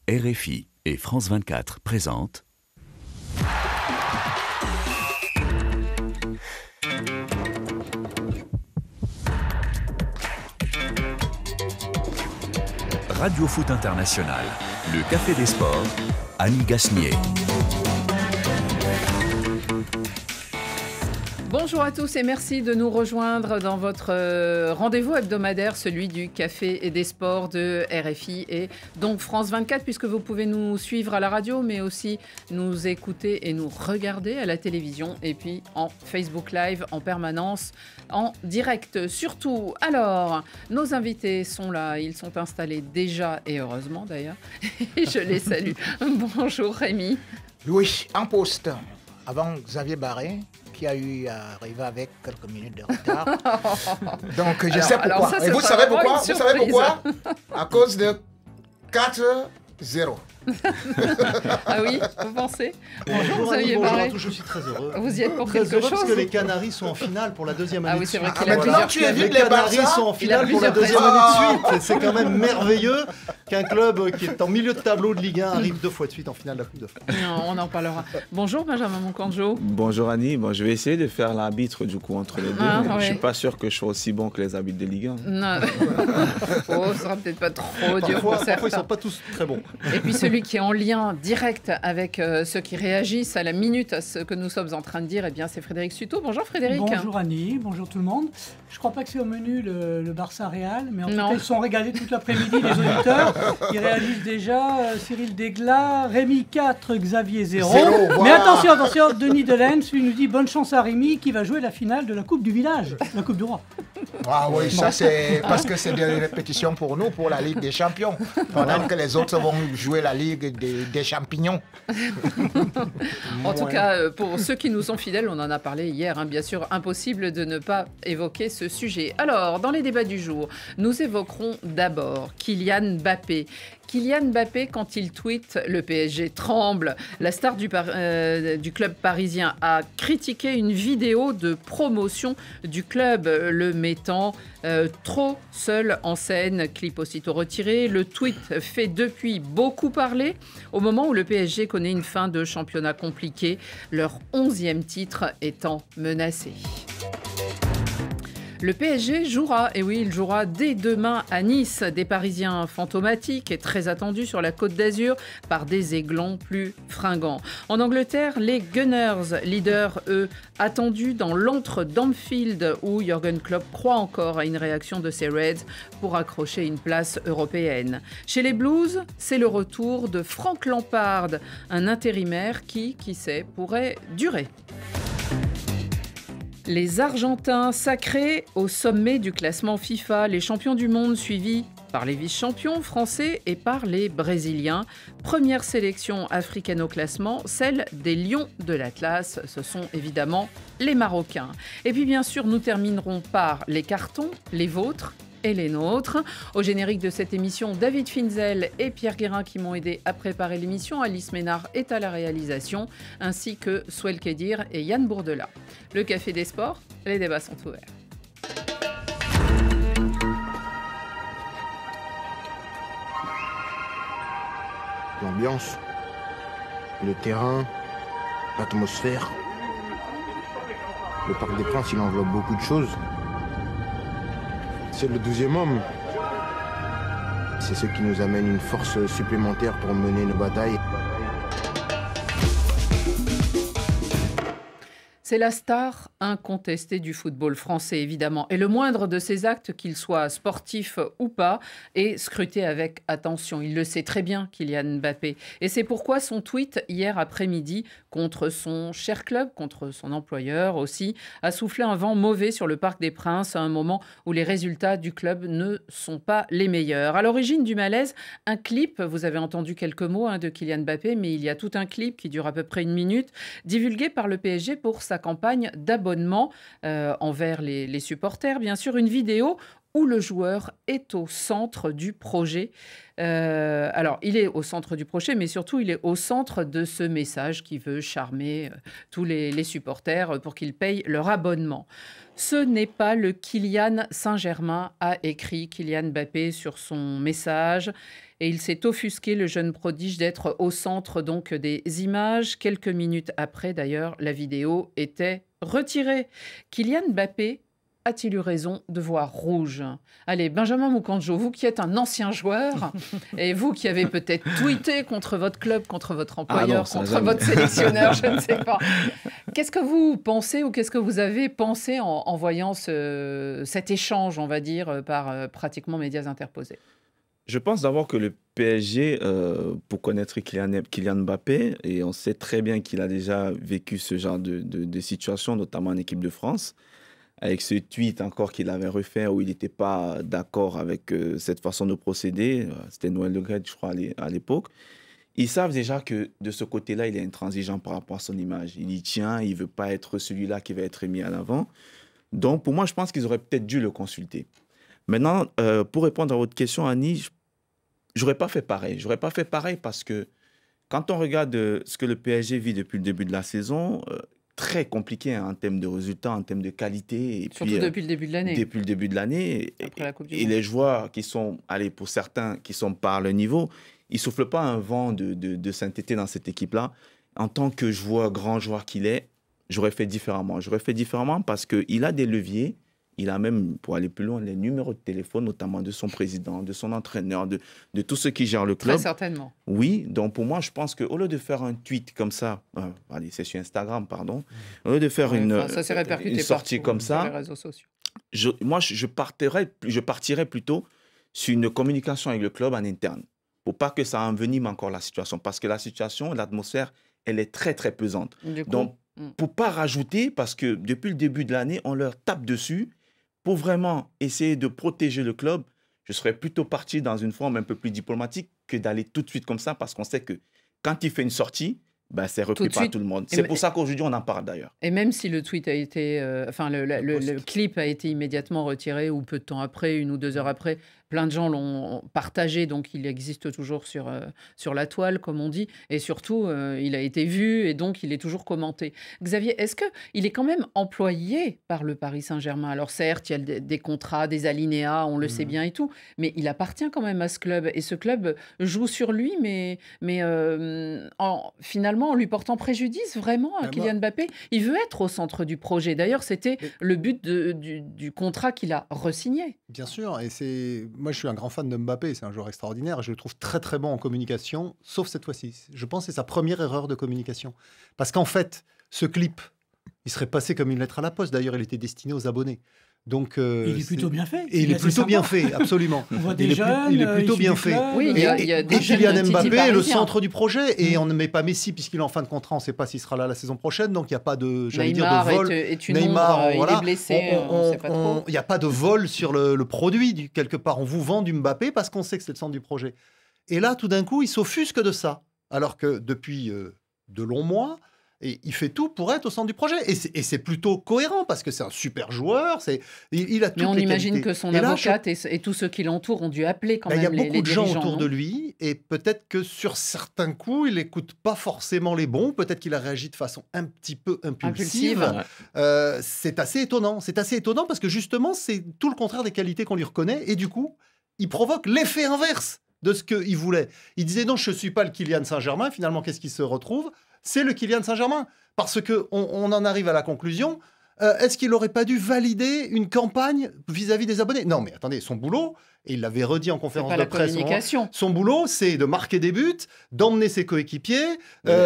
RFI et France 24 présentent Radio Foot International, le Café des Sports, Annie Gasnier. Bonjour à tous et merci de nous rejoindre dans votre rendez-vous hebdomadaire, celui du Café et des Sports de RFI et donc France 24, puisque vous pouvez nous suivre à la radio, mais aussi nous écouter et nous regarder à la télévision et puis en Facebook Live en permanence, en direct surtout. Alors, nos invités sont là, ils sont installés déjà et heureusement d'ailleurs, et je les salue. Bonjour Rémi. Oui, en poste, avant Xavier Barré, qui a eu à arriver avec quelques minutes de retard. Donc, je sais pourquoi. Ça, et vous savez pourquoi? Vous savez pourquoi? À cause de 4-0. Ah oui, vous pensez? Bonjour Annie, bonjour à tous, je suis très heureux. Vous y êtes pour très quelque heureux chose? Parce que les Canaries sont en finale pour la deuxième année de suite. Ah oui, c'est vrai qu'il a maintenant, tu évites les Canaries Barça. sont en finale pour la deuxième année de suite. C'est quand même merveilleux qu'un club qui est en milieu de tableau de Ligue 1 arrive 2 fois de suite en finale de la Coupe de France. Non, on en parlera. Bonjour Benjamin Moncanjo. Bonjour Annie, bon, je vais essayer de faire l'arbitre du coup entre les deux. Je ouais. suis pas sûr que je sois aussi bon que les arbitres de Ligue 1. Non. Oh, ce sera peut-être pas trop dur pour certains. Parfois ils sont pas tous très bons. Et puis celui qui est en lien direct avec ceux qui réagissent à la minute à ce que nous sommes en train de dire, eh bien c'est Frédéric Suto. Bonjour Frédéric. Bonjour Annie, bonjour tout le monde. Je crois pas que c'est au menu le Barça Real, mais en tout cas ils sont régalés toute l'après-midi les auditeurs. Ils réalisent déjà Cyril Degla, Rémi 4, Xavier 0. Mais attention, Denis Delens, lui nous dit bonne chance à Rémi qui va jouer la finale de la Coupe du Village, la Coupe du Roi. Ah oui, ça c'est parce que c'est des répétitions pour nous, pour la Ligue des Champions, pendant que les autres vont jouer la Ligue des champignons. En tout cas, pour ceux qui nous sont fidèles, on en a parlé hier, bien sûr, impossible de ne pas évoquer ce sujet. Alors, dans les débats du jour, nous évoquerons d'abord Kylian Mbappé. Kylian Mbappé, quand il tweete, le PSG tremble. La star du club parisien a critiqué une vidéo de promotion du club, le mettant trop seul en scène. Clip aussitôt retiré. Le tweet fait depuis beaucoup parler au moment où le PSG connaît une fin de championnat compliquée, leur 11e titre étant menacé. Le PSG jouera, et oui, il jouera dès demain à Nice. Des Parisiens fantomatiques et très attendus sur la Côte d'Azur par des aiglons plus fringants. En Angleterre, les Gunners, leaders, eux, attendus dans l'antre d'Anfield où Jürgen Klopp croit encore à une réaction de ses Reds pour accrocher une place européenne. Chez les Blues, c'est le retour de Frank Lampard, un intérimaire qui sait, pourrait durer. Les Argentins sacrés au sommet du classement FIFA, les champions du monde suivis par les vice-champions français et par les Brésiliens. Première sélection africaine au classement, celle des Lions de l'Atlas, ce sont évidemment les Marocains. Et puis bien sûr, nous terminerons par les cartons, les vôtres et les nôtres. Au générique de cette émission, David Finzel et Pierre Guérin qui m'ont aidé à préparer l'émission. Alice Ménard est à la réalisation, ainsi que Souel Kedir et Yann Bourdela. Le Café des Sports, les débats sont ouverts. L'ambiance, le terrain, l'atmosphère. Le Parc des Princes, il enveloppe beaucoup de choses. C'est le 12e homme. C'est ce qui nous amène une force supplémentaire pour mener nos batailles. C'est la star incontestée du football français, évidemment. Et le moindre de ses actes, qu'il soit sportif ou pas, est scruté avec attention. Il le sait très bien, Kylian Mbappé. Et c'est pourquoi son tweet, hier après-midi, contre son cher club, contre son employeur aussi, a soufflé un vent mauvais sur le Parc des Princes à un moment où les résultats du club ne sont pas les meilleurs. À l'origine du malaise, un clip, vous avez entendu quelques mots de Kylian Mbappé, mais il y a tout un clip qui dure à peu près 1 minute, divulgué par le PSG pour sa campagne d'abonnement envers les supporters. Bien sûr, une vidéo où le joueur est au centre du projet. Alors, il est au centre du projet, mais surtout, il est au centre de ce message qui veut charmer tous les supporters pour qu'ils payent leur abonnement. Ce n'est pas le Kylian Saint-Germain, a écrit Kylian Mbappé sur son message. Et il s'est offusqué, le jeune prodige, d'être au centre donc des images. Quelques minutes après, d'ailleurs, la vidéo était retirée. Kylian Mbappé a-t-il eu raison de voir rouge? Allez, Benjamin Moukanjo, vous qui êtes un ancien joueur, et vous qui avez peut-être tweeté contre votre club, contre votre employeur, contre votre sélectionneur, je ne sais pas. Qu'est-ce que vous pensez ou qu'est-ce que vous avez pensé en voyant cet échange, on va dire, par pratiquement médias interposés? Je pense d'abord que le PSG, pour connaître Kylian Mbappé, et on sait très bien qu'il a déjà vécu ce genre de situation, notamment en équipe de France, avec ce tweet encore qu'il avait refait où il n'était pas d'accord avec cette façon de procéder. C'était Noël Le Graët, je crois, à l'époque. Ils savent déjà que de ce côté-là, il est intransigeant par rapport à son image. Il y tient, il ne veut pas être celui-là qui va être mis à l'avant. Donc, pour moi, je pense qu'ils auraient peut-être dû le consulter. Maintenant, pour répondre à votre question, Annie, je n'aurais pas fait pareil. Je n'aurais pas fait pareil parce que quand on regarde ce que le PSG vit depuis le début de la saison, très compliqué en termes de résultats, en termes de qualité. Et surtout puis, depuis le début de l'année. Depuis le début de l'année. Après la Coupe du et Monde. Les joueurs qui sont, allez, pour certains, qui sont par le niveau, ils ne soufflent pas un vent de sainteté dans cette équipe-là. En tant que grand joueur qu'il est, j'aurais fait différemment. J'aurais fait différemment parce qu'il a des leviers. Il a même, pour aller plus loin, les numéros de téléphone, notamment de son président, de son entraîneur, de tous ceux qui gèrent le club. Très certainement. Oui, donc pour moi, je pense qu'au lieu de faire un tweet comme ça, allez, c'est sur Instagram, pardon, au lieu de faire une sortie comme ça, sur les réseaux sociaux. Moi, je partirais plutôt sur une communication avec le club en interne, pour pas que ça envenime encore la situation, parce que la situation, l'atmosphère, elle est très, très pesante. Donc, pour pas rajouter, parce que depuis le début de l'année, on leur tape dessus, pour vraiment essayer de protéger le club, je serais plutôt parti dans une forme un peu plus diplomatique que d'aller tout de suite comme ça, parce qu'on sait que quand il fait une sortie, ben, c'est repris par tout le monde. C'est pour ça qu'aujourd'hui, on en parle d'ailleurs. Et même si le tweet a été... le clip a été immédiatement retiré, ou peu de temps après, 1 ou 2 heures après, plein de gens l'ont partagé, donc il existe toujours sur la toile, comme on dit. Et surtout, il a été vu et donc il est toujours commenté. Xavier, est-ce qu'il est quand même employé par le Paris Saint-Germain? Alors certes, il y a des contrats, des alinéas, on le sait bien et tout, mais il appartient quand même à ce club. Et ce club joue sur lui, mais finalement, en lui portant préjudice vraiment à Kylian Mbappé. Il veut être au centre du projet. D'ailleurs, c'était le but du contrat qu'il a re-signé. Bien sûr, et moi je suis un grand fan de Mbappé, c'est un joueur extraordinaire, je le trouve très très bon en communication, sauf cette fois-ci. Je pense que c'est sa première erreur de communication. Parce qu'en fait, ce clip, il serait passé comme une lettre à la poste. D'ailleurs, il était destiné aux abonnés. Donc, il est plutôt bien fait. Et il est plutôt bien fait, absolument. On voit des jeunes, il est plutôt bien fait. Oui, et Kylian Mbappé est le centre du projet. Et on ne met pas Messi puisqu'il est en fin de contrat. On ne sait pas s'il sera là la saison prochaine. Donc, il n'y a pas de, Neymar de vol. Neymar, il est blessé. On sait pas trop. Il n'y a pas de vol sur le produit. Quelque part, on vous vend du Mbappé parce qu'on sait que c'est le centre du projet. Et là, tout d'un coup, il s'offusque de ça. Alors que depuis de longs mois... Et il fait tout pour être au centre du projet. Et c'est plutôt cohérent parce que c'est un super joueur. Il a toutes Mais on les imagine qualités. que son avocate et tous ceux qui l'entourent ont dû appeler quand même les dirigeants. Il y a beaucoup de gens autour de lui. Et peut-être que sur certains coups, il n'écoute pas forcément les bons. Peut-être qu'il a réagi de façon un petit peu impulsive. C'est assez étonnant. C'est assez étonnant parce que justement, c'est tout le contraire des qualités qu'on lui reconnaît. Et du coup, il provoque l'effet inverse de ce qu'il voulait. Il disait non, je ne suis pas le Kylian Saint-Germain. Finalement, qu'est-ce qu'il se retrouve ? C'est le Kylian Saint-Germain. Parce qu'on en arrive à la conclusion, est-ce qu'il n'aurait pas dû valider une campagne vis-à-vis des abonnés? Non, mais attendez, son boulot, et il l'avait redit en conférence de presse, son boulot, c'est de marquer des buts, d'emmener ses coéquipiers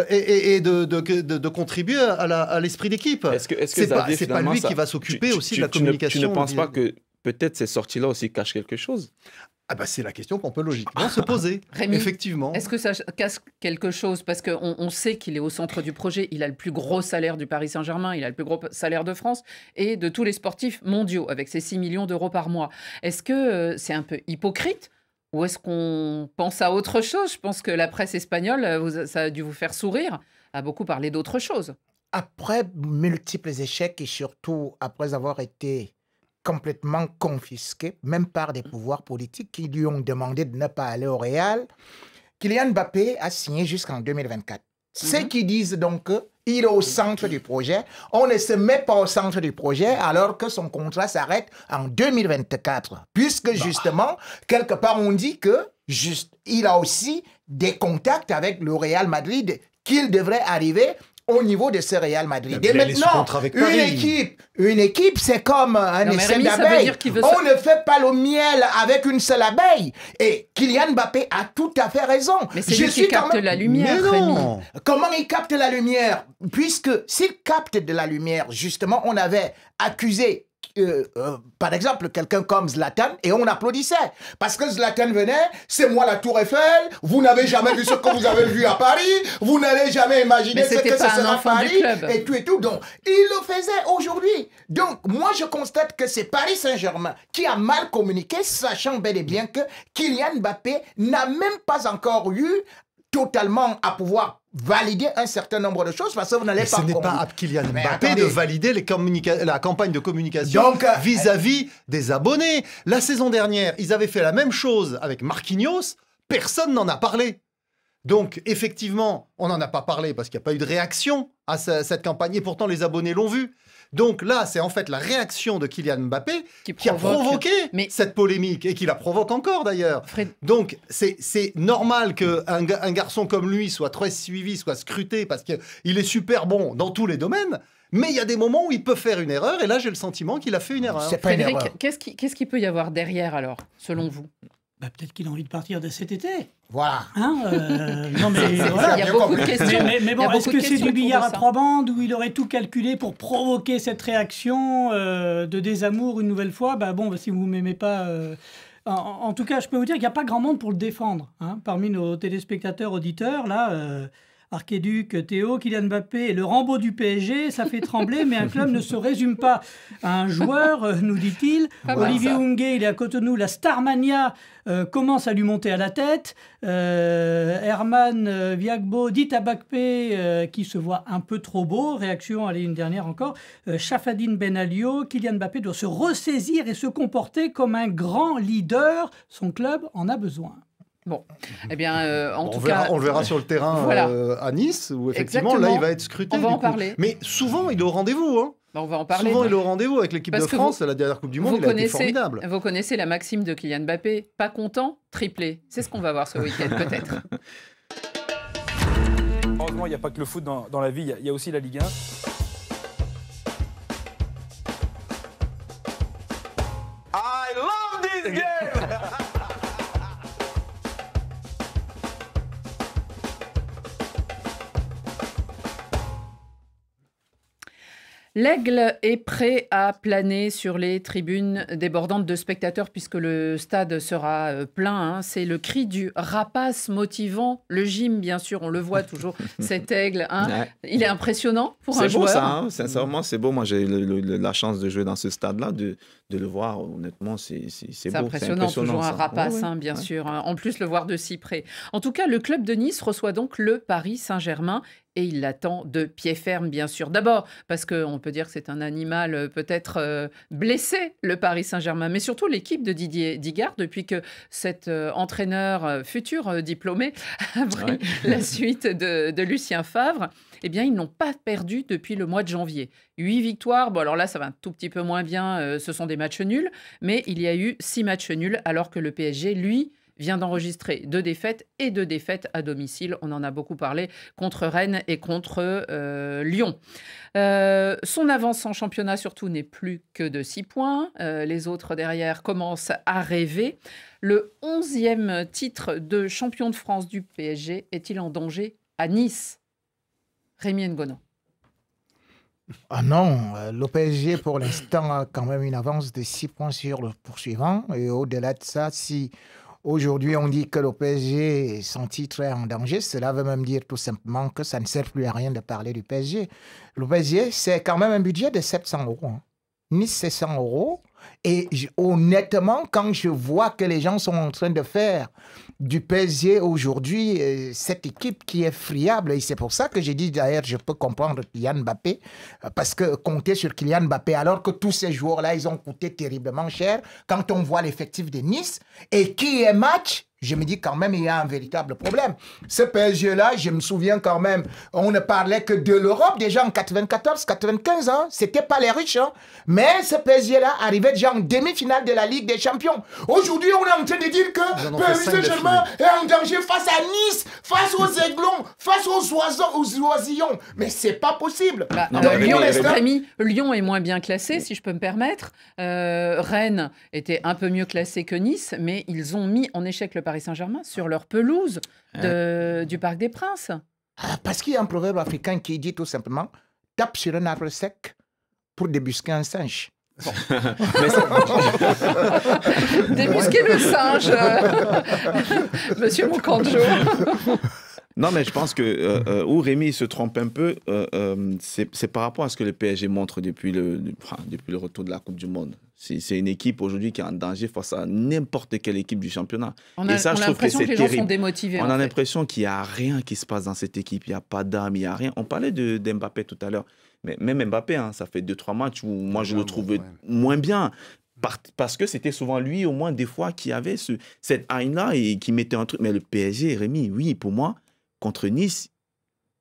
et de contribuer à l'esprit d'équipe. C'est pas lui qui va s'occuper aussi de la communication. Tu ne penses pas que peut-être ces sorties-là aussi cachent quelque chose? C'est la question qu'on peut logiquement se poser. Rémi, effectivement. Est-ce que ça cache quelque chose? Parce qu'on sait qu'il est au centre du projet. Il a le plus gros salaire du Paris Saint-Germain. Il a le plus gros salaire de France et de tous les sportifs mondiaux, avec ses 6 millions d'euros par mois. Est-ce que c'est un peu hypocrite? Ou est-ce qu'on pense à autre chose? Je pense que la presse espagnole, ça a dû vous faire sourire, a beaucoup parlé d'autre chose. Après multiples échecs et surtout après avoir été complètement confisqué, même par des pouvoirs politiques qui lui ont demandé de ne pas aller au Real. Kylian Mbappé a signé jusqu'en 2024. Ceux qui disent donc qu'il est au centre du projet, on ne se met pas au centre du projet alors que son contrat s'arrête en 2024. Puisque justement, quelque part, on dit que il a aussi des contacts avec le Real Madrid qu'il devrait arriver au niveau de ce Real Madrid. Et maintenant, une équipe, c'est comme un essai d'abeille. On ne fait pas le miel avec une seule abeille. Et Kylian Mbappé a tout à fait raison. Mais c'est lui qui capte la lumière, Rémi. Comment il capte la lumière? Puisque s'il capte de la lumière, justement, on avait accusé par exemple, quelqu'un comme Zlatan, et on applaudissait. Parce que Zlatan venait, c'est moi la Tour Eiffel, vous n'avez jamais vu ce que vous avez vu à Paris, vous n'allez jamais imaginer ce que ce sera à Paris, et tout et tout. Donc, il le faisait aujourd'hui. Donc, moi, je constate que c'est Paris Saint-Germain qui a mal communiqué, sachant bel et bien que Kylian Mbappé n'a même pas encore eu totalement à pouvoir valider un certain nombre de choses parce que vous n'allez pas... Ce n'est pas à Kylian Mbappé de valider la campagne de communication vis-à-vis des abonnés. La saison dernière, ils avaient fait la même chose avec Marquinhos, personne n'en a parlé. Donc, effectivement, on n'en a pas parlé parce qu'il n'y a pas eu de réaction à cette campagne et pourtant les abonnés l'ont vu. Donc là, c'est en fait la réaction de Kylian Mbappé qui a provoqué cette polémique et qui la provoque encore d'ailleurs. Donc c'est normal qu'un garçon comme lui soit très suivi, soit scruté parce qu'il est super bon dans tous les domaines. Mais il y a des moments où il peut faire une erreur et là j'ai le sentiment qu'il a fait une erreur. Frédéric, qu'est-ce qu'il peut y avoir derrière alors, selon vous? Peut-être qu'il a envie de partir de cet été. Voilà. Non, mais voilà. Il y a beaucoup de questions. Mais bon, est-ce que c'est du billard à trois bandes où il aurait tout calculé pour provoquer cette réaction de désamour une nouvelle fois? Si vous ne m'aimez pas... En tout cas, je peux vous dire qu'il n'y a pas grand monde pour le défendre. Parmi nos téléspectateurs, auditeurs, là... Archiduc, Théo, Kylian Mbappé et le Rambo du PSG, ça fait trembler, mais un club ne se résume pas à un joueur, nous dit-il. Olivier Hounguet, il est à Cotonou, la Starmania commence à lui monter à la tête. Herman Viagbo dit à Mbappé qui se voit un peu trop beau. Réaction, allez, une dernière encore. Chafadine Benalio, Kylian Mbappé doit se ressaisir et se comporter comme un grand leader. Son club en a besoin. Bon, eh bien, en tout cas... On le verra sur le terrain à Nice, où effectivement, là, il va être scruté. On va en parler. Mais souvent, il est au rendez-vous. On va en parler. Souvent, il est au rendez-vous avec l'équipe de France. La dernière Coupe du Monde, il a été formidable. Vous connaissez la maxime de Kylian Mbappé, pas content, triplé. C'est ce qu'on va voir ce week-end, peut-être. Heureusement, il n'y a pas que le foot dans la vie, il y a aussi la Ligue 1. I love this game! L'Aigle est prêt à planer sur les tribunes débordantes de spectateurs puisque le stade sera plein. C'est le cri du rapace motivant le gym, bien sûr. On le voit toujours, cet aigle. Il est impressionnant pour un joueur. C'est beau ça, sincèrement, c'est beau. Moi, j'ai la chance de jouer dans ce stade-là, de le voir. Honnêtement, c'est beau. C'est impressionnant, toujours un rapace, bien sûr. En plus, le voir de si près. En tout cas, le club de Nice reçoit donc le Paris Saint-Germain. Et il l'attend de pied ferme, bien sûr. D'abord, parce qu'on peut dire que c'est un animal peut-être blessé, le Paris Saint-Germain, mais surtout l'équipe de Didier Digard, depuis que cet entraîneur futur diplômé a pris la suite de Lucien Favre. Eh bien, ils n'ont pas perdu depuis le mois de janvier. 8 victoires, bon alors là, ça va un tout petit peu moins bien, ce sont des matchs nuls, mais il y a eu 6 matchs nuls, alors que le PSG, lui, vient d'enregistrer 2 défaites et 2 défaites à domicile. On en a beaucoup parlé contre Rennes et contre Lyon. Son avance en championnat, surtout, n'est plus que de 6 points. Les autres derrière commencent à rêver. Le 11e titre de champion de France du PSG est-il en danger à Nice? Rémi Ngono. Ah non, le PSG pour l'instant a quand même une avance de 6 points sur le poursuivant. Et au-delà de ça, si aujourd'hui on dit que le PSG, son titre est en danger, cela veut même dire tout simplement que ça ne sert plus à rien de parler du PSG. Le PSG, c'est quand même un budget de 700 €. Nice, c'est 100 €. Et honnêtement, quand je vois que les gens sont en train de faire du PSG aujourd'hui, cette équipe qui est friable, et c'est pour ça que j'ai dit d'ailleurs, je peux comprendre Kylian Mbappé, parce que compter sur Kylian Mbappé, alors que tous ces joueurs-là, ils ont coûté terriblement cher, quand on voit l'effectif de Nice, et qui est match, je me dis quand même, il y a un véritable problème. Ce PSG-là, je me souviens quand même, on ne parlait que de l'Europe déjà en 94, 95, hein. C'était pas les riches, hein. Mais ce PSG-là arrivait déjà en demi-finale de la Ligue des Champions. Aujourd'hui, on est en train de dire que Paris Saint-Germain est en danger face à Nice, face aux Aiglons, face aux Oisillons. Mais c'est pas possible. Lyon est moins bien classé, si je peux me permettre. Rennes était un peu mieux classé que Nice, mais ils ont mis en échec le Paris Saint-Germain sur leur pelouse du Parc des Princes. Parce qu'il y a un proverbe africain qui dit tout simplement « tape sur un arbre sec pour débusquer un singe ». Bon. Débusquer le singe, Monsieur Moukandjo. Non, mais je pense que où Rémi se trompe un peu, c'est par rapport à ce que le PSG montre depuis le retour de la Coupe du Monde. C'est une équipe aujourd'hui qui est en danger face à n'importe quelle équipe du championnat. On a l'impression que les gens sont démotivés. On a l'impression qu'il n'y a rien qui se passe dans cette équipe. Il n'y a pas d'âme, il n'y a rien. On parlait d'Mbappé tout à l'heure. Mais même Mbappé, hein, ça fait 2-3 matchs où moi je le trouve moins bien. Parce que c'était souvent lui, au moins des fois, qui avait cette haine-là et qui mettait un truc. Mais le PSG, Rémi, oui, pour moi, contre Nice,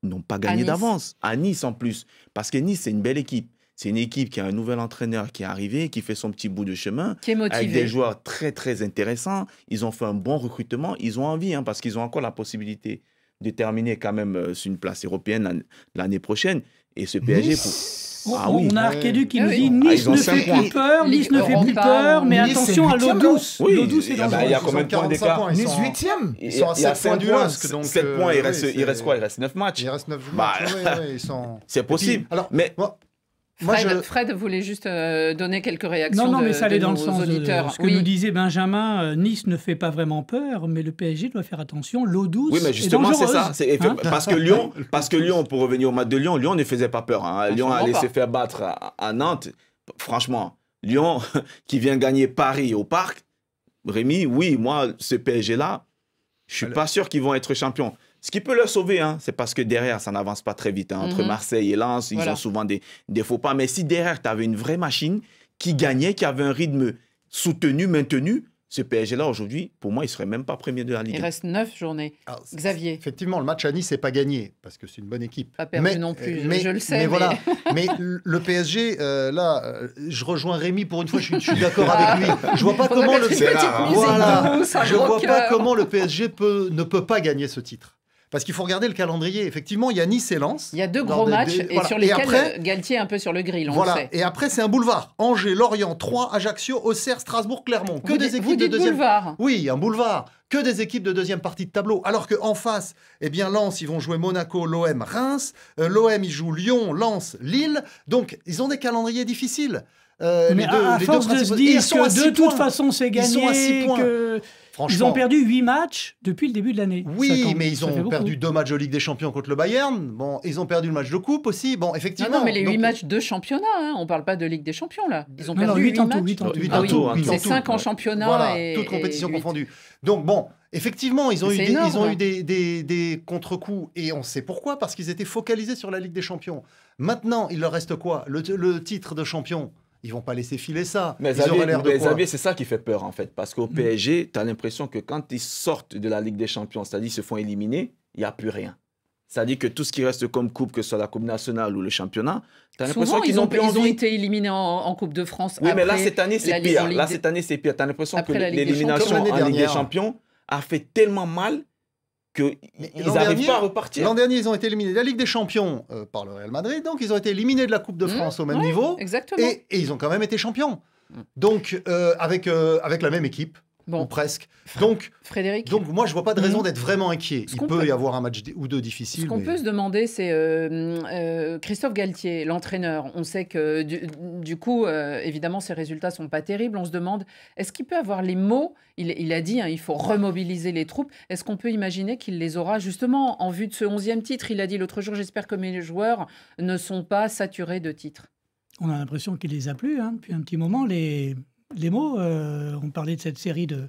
ils n'ont pas gagné d'avance. À Nice en plus. Parce que Nice, c'est une belle équipe. C'est une équipe qui a un nouvel entraîneur qui est arrivé, qui fait son petit bout de chemin. Qui est motivé. Avec des joueurs très, très intéressants. Ils ont fait un bon recrutement. Ils ont envie, hein, parce qu'ils ont encore la possibilité de terminer quand même sur une place européenne l'année prochaine. Et ce PSG... On a Archédu qui nous dit Nice ne fait plus peur, Nice ne fait plus peur, mais attention à l'eau douce. Oui, l'eau douce est dangereuse. Il y a combien de points d'écart? Nice 8e. Ils sont à 7 points du LOSC. 7 points, il reste quoi? Il reste 9 matchs. Il reste 9 matchs, c'est possible. Mais... Fred voulait juste donner quelques réactions. Non, mais ça allait dans le sens auditeurs. de ce que nous disait Benjamin. Nice ne fait pas vraiment peur, mais le PSG doit faire attention. L'eau douce. Oui, mais justement, c'est ça. Parce que Lyon, pour revenir au match de Lyon, Lyon ne faisait pas peur. Hein. Lyon allait se faire battre à Nantes. Franchement, Lyon qui vient gagner Paris au Parc. Rémi, oui, moi, ce PSG-là, je suis pas sûr qu'ils vont être champions. Ce qui peut leur sauver, hein, c'est parce que derrière, ça n'avance pas très vite. Hein. Entre Marseille et Lens, ils ont souvent des faux pas. Mais si derrière, tu avais une vraie machine qui gagnait, qui avait un rythme soutenu, maintenu, ce PSG-là, aujourd'hui, pour moi, il ne serait même pas premier de la Ligue. Il reste 9 journées. Alors, Xavier. Effectivement, le match à Nice n'est pas gagné, parce que c'est une bonne équipe. Pas perdu non plus, je le sais. Mais voilà. Mais le PSG, là, je rejoins Rémi pour une fois, je suis d'accord avec lui. Je vois pas comment vois pas comment le PSG ne peut pas gagner ce titre. Parce qu'il faut regarder le calendrier. Effectivement, il y a Nice et Lens. Il y a 2 gros matchs sur lesquels Galtier est un peu sur le grill, on le sait. Et après, c'est un boulevard. Angers, Lorient, Troyes, Ajaccio, Auxerre, Strasbourg, Clermont. Que des équipes de deuxième... boulevard. Oui, un boulevard. Que des équipes de deuxième partie de tableau. Alors qu'en face, eh bien, Lens, ils vont jouer Monaco, l'OM, Reims. L'OM, ils jouent Lyon, Lens, Lille. Donc, ils ont des calendriers difficiles. Mais à force de se dire que de toute façon, c'est gagné, ils sont à 6 points. Ils ont perdu 8 matchs depuis le début de l'année. Oui, mais ils ont perdu 2 matchs de Ligue des Champions contre le Bayern. Bon, ils ont perdu le match de Coupe aussi. Bon, effectivement. Non, mais les 8 matchs de championnat, hein, on ne parle pas de Ligue des Champions, là. Ils ont perdu 8 matchs. C'est 5 en championnat. Voilà, toutes compétitions confondues. Donc, bon, effectivement, ils ont eu des contre-coups. Et on sait pourquoi, parce qu'ils étaient focalisés sur la Ligue des Champions. Maintenant, il leur reste quoi? Le titre de champion. Ils vont pas laisser filer ça. Mais Xavier, c'est ça qui fait peur, en fait. Parce qu'au PSG, tu as l'impression que quand ils sortent de la Ligue des Champions, c'est-à-dire ils se font éliminer, il n'y a plus rien. C'est-à-dire que tout ce qui reste comme coupe, que ce soit la Coupe nationale ou le championnat, tu as l'impression qu'ils n'ont plus envie. Ils ont été éliminés en Coupe de France. Oui, mais là, cette année, c'est pire. Tu as l'impression que l'élimination en Ligue des Champions a fait tellement mal qu'ils n'arrivent pas à repartir. L'an dernier, ils ont été éliminés de la Ligue des Champions par le Real Madrid, donc ils ont été éliminés de la Coupe de France au même niveau. Exactement. Et ils ont quand même été champions. Donc, avec la même équipe. Ou presque. Donc, Frédéric. Donc, moi, je ne vois pas de raison d'être vraiment inquiet. Il peut y avoir un match ou deux difficile. Ce qu'on peut se demander, c'est Christophe Galtier, l'entraîneur. On sait que, du coup, évidemment, ses résultats ne sont pas terribles. On se demande, est-ce qu'il peut avoir les mots? Il a dit, hein, il faut remobiliser les troupes. Est-ce qu'on peut imaginer qu'il les aura justement en vue de ce 11e titre? Il a dit l'autre jour, j'espère que mes joueurs ne sont pas saturés de titres. On a l'impression qu'il les a plus, hein, depuis un petit moment, les les mots. On parlait de cette série de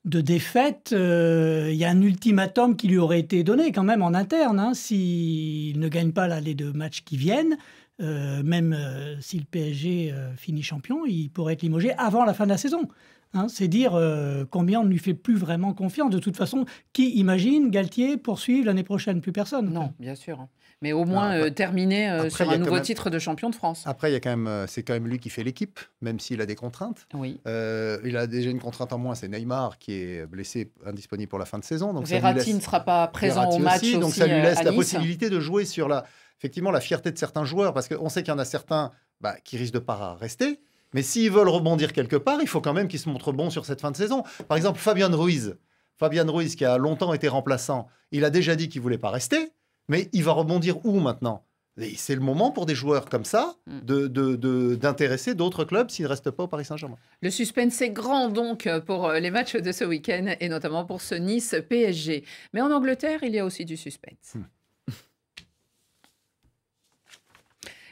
défaites. Il y a un ultimatum qui lui aurait été donné quand même en interne. Hein, s'il ne gagne pas là, les 2 matchs qui viennent, même si le PSG finit champion, il pourrait être limogé avant la fin de la saison. Hein, c'est dire combien on ne lui fait plus vraiment confiance. De toute façon, qui imagine Galtier poursuivre l'année prochaine? Plus personne. Non, bien sûr. Mais au moins terminer sur un nouveau titre de champion de France. Après, c'est quand même lui qui fait l'équipe, même s'il a des contraintes. Oui. Il a déjà une contrainte en moins, c'est Neymar qui est blessé, indisponible pour la fin de saison. Donc Verratti ne sera pas présent au match aussi, donc ça lui laisse la Nice. possibilité de jouer sur effectivement la fierté de certains joueurs, parce qu'on sait qu'il y en a certains qui risquent de pas rester. Mais s'ils veulent rebondir quelque part, il faut quand même qu'ils se montrent bons sur cette fin de saison. Par exemple, Fabian Ruiz, qui a longtemps été remplaçant, il a déjà dit qu'il ne voulait pas rester, mais il va rebondir où maintenant? Et c'est le moment pour des joueurs comme ça d'intéresser d'autres clubs s'ils ne restent pas au Paris Saint-Germain. Le suspense est grand donc pour les matchs de ce week-end et notamment pour ce Nice-PSG. Mais en Angleterre, il y a aussi du suspense.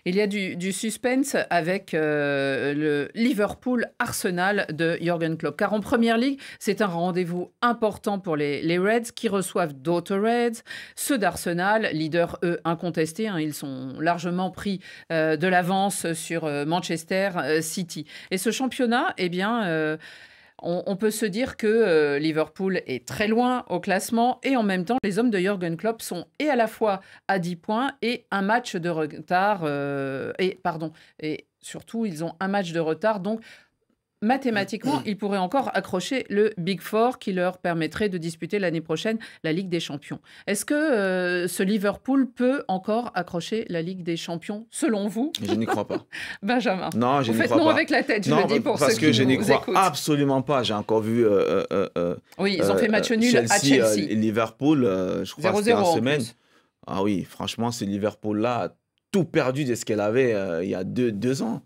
Il y a du suspense avec le Liverpool-Arsenal de Jürgen Klopp. Car en Première Ligue, c'est un rendez-vous important pour les Reds qui reçoivent d'autres Reds. Ceux d'Arsenal, leaders, eux, incontestés, hein, ils sont largement pris de l'avance sur Manchester City. Et ce championnat, eh bien... On peut se dire que Liverpool est très loin au classement et en même temps, les hommes de Jürgen Klopp sont et à la fois à 10 points et un match de retard. Et surtout, ils ont un match de retard. Donc, mathématiquement, ils pourraient encore accrocher le Big Four qui leur permettrait de disputer l'année prochaine la Ligue des Champions. Est-ce que ce Liverpool peut encore accrocher la Ligue des Champions, selon vous? Je n'y crois pas. Benjamin, non, je n'y crois pas. Faites non avec la tête, je le dis pour ceux qui nous écoutent. Parce que je n'y crois absolument pas. J'ai encore vu... oui, ils ont fait match nul à Chelsea. Liverpool, je crois que c'était en semaine. En ah oui, franchement, ce Liverpool-là a tout perdu de ce qu'elle avait il y a deux ans.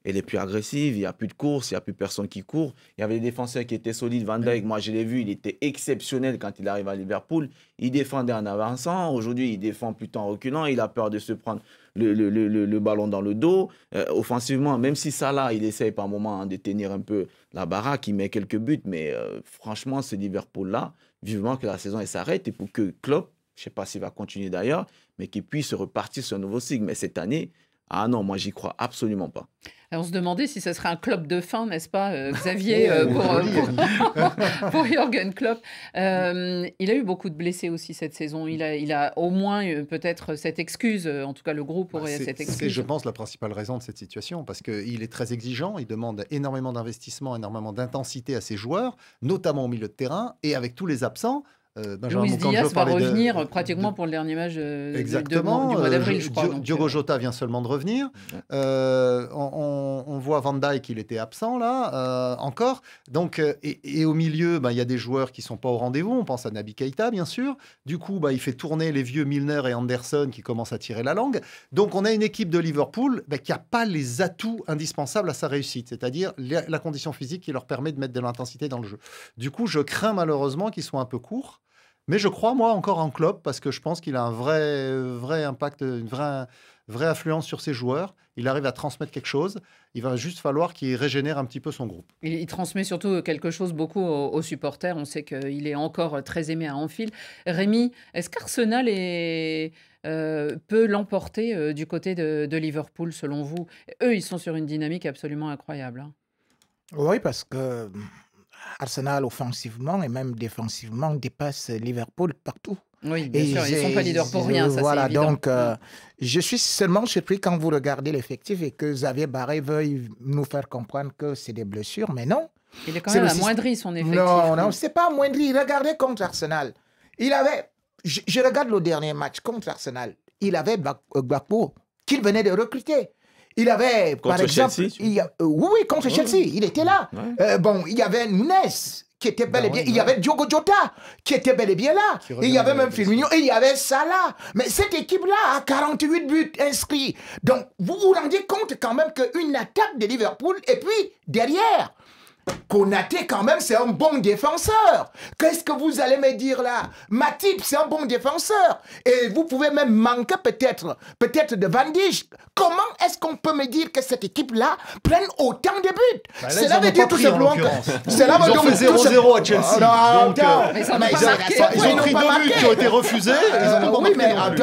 Elle est plus agressive, il n'y a plus de course, il n'y a plus personne qui court. Il y avait des défenseurs qui étaient solides. Van Dijk, moi je l'ai vu, il était exceptionnel quand il arrive à Liverpool. Il défendait en avançant. Aujourd'hui, il défend plutôt en reculant. Il a peur de se prendre le ballon dans le dos. Offensivement, même si Salah, il essaye par moment de tenir un peu la baraque, il met quelques buts. Mais franchement, ce Liverpool-là, vivement que la saison elle s'arrête et pour que Klopp, je ne sais pas s'il va continuer d'ailleurs, mais qu'il puisse repartir sur un nouveau cycle. Mais cette année, ah non, moi j'y crois absolument pas. On se demandait si ce serait un Klopp de fin, n'est-ce pas, Xavier, pour Jürgen Klopp. Il a eu beaucoup de blessés aussi cette saison. Il a au moins peut-être cette excuse, en tout cas le groupe aurait cette excuse. C'est, je pense, la principale raison de cette situation, parce qu'il est très exigeant, il demande énormément d'investissement, énormément d'intensité à ses joueurs, notamment au milieu de terrain, et avec tous les absents. Luis Diaz va revenir pratiquement pour le dernier match du mois d'avril, je crois. Diogo Jota vient seulement de revenir. On voit Van Dijk, qu'il était absent là, encore. Donc, et au milieu, il y a des joueurs qui ne sont pas au rendez-vous. On pense à Naby Keita, bien sûr. Du coup, il fait tourner les vieux Milner et Anderson qui commencent à tirer la langue. Donc, on a une équipe de Liverpool qui n'a pas les atouts indispensables à sa réussite, c'est-à-dire la condition physique qui leur permet de mettre de l'intensité dans le jeu. Du coup, je crains malheureusement qu'ils soient un peu courts. Mais je crois, moi, encore en Klopp, parce que je pense qu'il a un vrai impact, une vraie influence sur ses joueurs. Il arrive à transmettre quelque chose. Il va juste falloir qu'il régénère un petit peu son groupe. Il transmet surtout quelque chose beaucoup aux supporters. On sait qu'il est encore très aimé à Anfield. Rémi, est-ce qu'Arsenal peut l'emporter du côté de Liverpool, selon vous? Eux, ils sont sur une dynamique absolument incroyable. Hein. Oui, parce que Arsenal, offensivement et même défensivement, dépasse Liverpool partout. Oui, bien sûr, ils ne sont pas leaders pour rien, ça voilà, c'est évident. Donc, je suis seulement surpris quand vous regardez l'effectif et que Xavier Barré veuille nous faire comprendre que c'est des blessures, mais non. Il est quand même amoindri son effectif. Non, c'est pas amoindri. Regardez contre Arsenal. Il avait, je regarde le dernier match contre Arsenal, il avait Gbagbo qu'il venait de recruter. Il avait, par exemple, oui, contre Chelsea, il était là. Ouais. Il y avait Nunes qui était bel et bien. Il y avait Diogo Jota qui était bel et bien là. Et il y avait même Firmino et il y avait Salah. Mais cette équipe-là a 48 buts inscrits. Donc, vous vous rendez compte quand même qu'une attaque de Liverpool et puis derrière, Konaté, quand même, c'est un bon défenseur. Qu'est-ce que vous allez me dire là? Matip, c'est un bon défenseur. Et vous pouvez même manquer peut-être de Van Dijk. Comment est-ce qu'on peut me dire que cette équipe-là prenne autant de buts? Cela veut dire tout simplement que... Ils ont fait 0-0 à Chelsea. Non, Donc, attends. ils ont pris 2 buts qui ont été refusés. Ils ont pas oui, marqué mais non plus.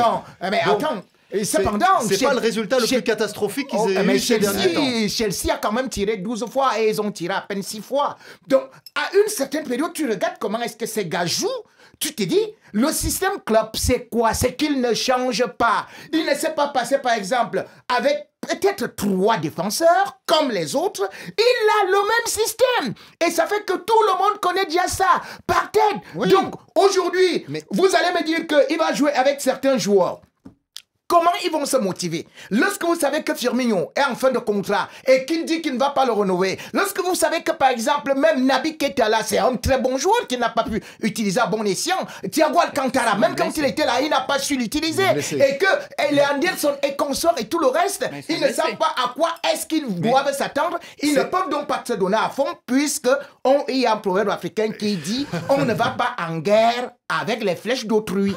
attends. Et cependant, c'est pas le résultat le plus catastrophique qu'ils aient eu ces derniers temps. Chelsea a quand même tiré 12 fois et ils ont tiré à peine 6 fois. Donc, à une certaine période, tu regardes comment est-ce que ces gars jouent. Tu te dis, le système club, c'est quoi? C'est qu'il ne change pas. Il ne s'est pas passé, par exemple, avec peut-être 3 défenseurs, comme les autres. Il a le même système. Et ça fait que tout le monde connaît déjà ça, par tête. Oui. Donc, aujourd'hui, vous allez me dire qu'il va jouer avec certains joueurs. Comment ils vont se motiver? Lorsque vous savez que Firmino est en fin de contrat et qu'il dit qu'il ne va pas le renouveler, lorsque vous savez que par exemple même Naby Keita là, c'est un très bon joueur qui n'a pas pu utiliser à bon escient, Thiago Alcantara, même quand il était là, il n'a pas su l'utiliser, et que les Anderson et consorts et tout le reste, ils ne savent pas à quoi est-ce qu'ils doivent s'attendre. Ils ne peuvent donc pas se donner à fond, puisque il y a un proverbe africain qui dit on ne va pas en guerre avec les flèches d'autrui.